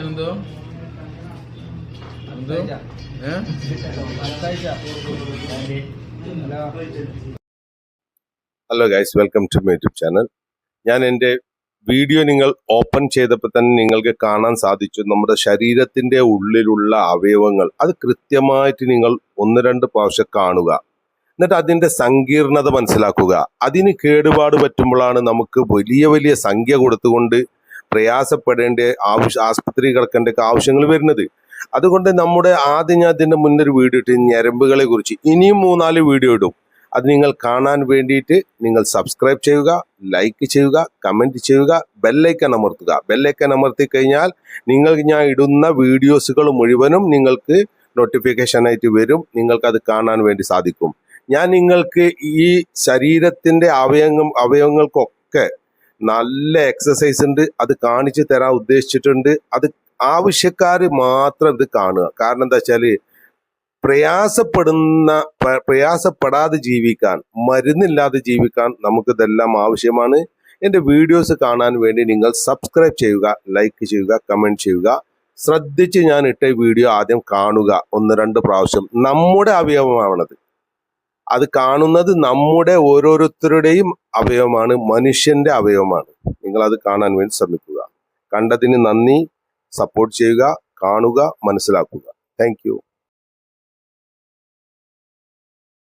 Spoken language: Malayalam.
എന്തോ എന്തോ hello guys, welcome to my YouTube channel. ഞാൻ എൻ്റെ വീഡിയോ നിങ്ങൾ ഓപ്പൺ ചെയ്തപ്പോൾ തന്നെ നിങ്ങൾക്ക് കാണാൻ സാധിച്ചു നമ്മുടെ ശരീരത്തിൻ്റെ ഉള്ളിലുള്ള അവയവങ്ങൾ അത് കൃത്യമായിട്ട് നിങ്ങൾ 1-2 പ്രാവശ്യം കാണുക. എന്നിട്ട് അതിൻ്റെ സങ്കീർണത മനസ്സിലാക്കുക. അതിന് കേടുപാട് പറ്റുമ്പോഴാണ് നമുക്ക് വലിയ വലിയ സംഖ്യ കൊടുത്തുകൊണ്ട് പ്രയാസപ്പെടേണ്ട ആശുപത്രി കിടക്കേണ്ട ആവശ്യങ്ങൾ വരുന്നത്. അതുകൊണ്ട് ആദ്യം ഞാൻ അതിൻ്റെ മുന്നൊരു വീഡിയോ ഇട്ട് ഞരമ്പുകളെ കുറിച്ച് ഇനിയും 3-4 വീഡിയോ ഇടും. അത് നിങ്ങൾ കാണാൻ വേണ്ടിയിട്ട് നിങ്ങൾ സബ്സ്ക്രൈബ് ചെയ്യുക, ലൈക്ക് ചെയ്യുക, കമൻറ്റ് ചെയ്യുക, ബെല്ലൈക്കൺ അമർത്തുക. ബെല്ലൈക്കൺ അമർത്തി കഴിഞ്ഞാൽ ഞാൻ ഇടുന്ന വീഡിയോസുകൾ മുഴുവനും നിങ്ങൾക്ക് നോട്ടിഫിക്കേഷനായിട്ട് വരും. നിങ്ങൾക്കത് കാണാൻ വേണ്ടി സാധിക്കും. ഞാൻ നിങ്ങൾക്ക് ഈ ശരീരത്തിൻ്റെ അവയവങ്ങൾക്കൊക്കെ നല്ല എക്സസൈസ് ഉണ്ട്, അത് കാണിച്ചു തരാൻ ഉദ്ദേശിച്ചിട്ടുണ്ട്. അത് ആവശ്യക്കാർ മാത്രം ഇത് കാണുക. കാരണം എന്താ വെച്ചാൽ പ്രയാസപ്പെടാതെ ജീവിക്കാൻ, മരുന്നില്ലാതെ ജീവിക്കാൻ നമുക്കിതെല്ലാം ആവശ്യമാണ്. എൻ്റെ വീഡിയോസ് കാണാൻ വേണ്ടി നിങ്ങൾ സബ്സ്ക്രൈബ് ചെയ്യുക, ലൈക്ക് ചെയ്യുക, കമൻറ്റ് ചെയ്യുക. ശ്രദ്ധിച്ച് ഞാൻ ഇട്ട വീഡിയോ ആദ്യം കാണുക 1-2 പ്രാവശ്യം. നമ്മുടെ അവയവമാണത്. അത് കാണുന്നത് നമ്മുടെ ഓരോരുത്തരുടെയും അവയവമാണ്, മനുഷ്യന്റെ അവയവമാണ്. നിങ്ങൾ അത് കാണാൻ വേണ്ടി ശ്രമിക്കുക. കണ്ടതിന് നന്ദി. സപ്പോർട്ട് ചെയ്യുക, കാണുക, മനസ്സിലാക്കുക. Thank you.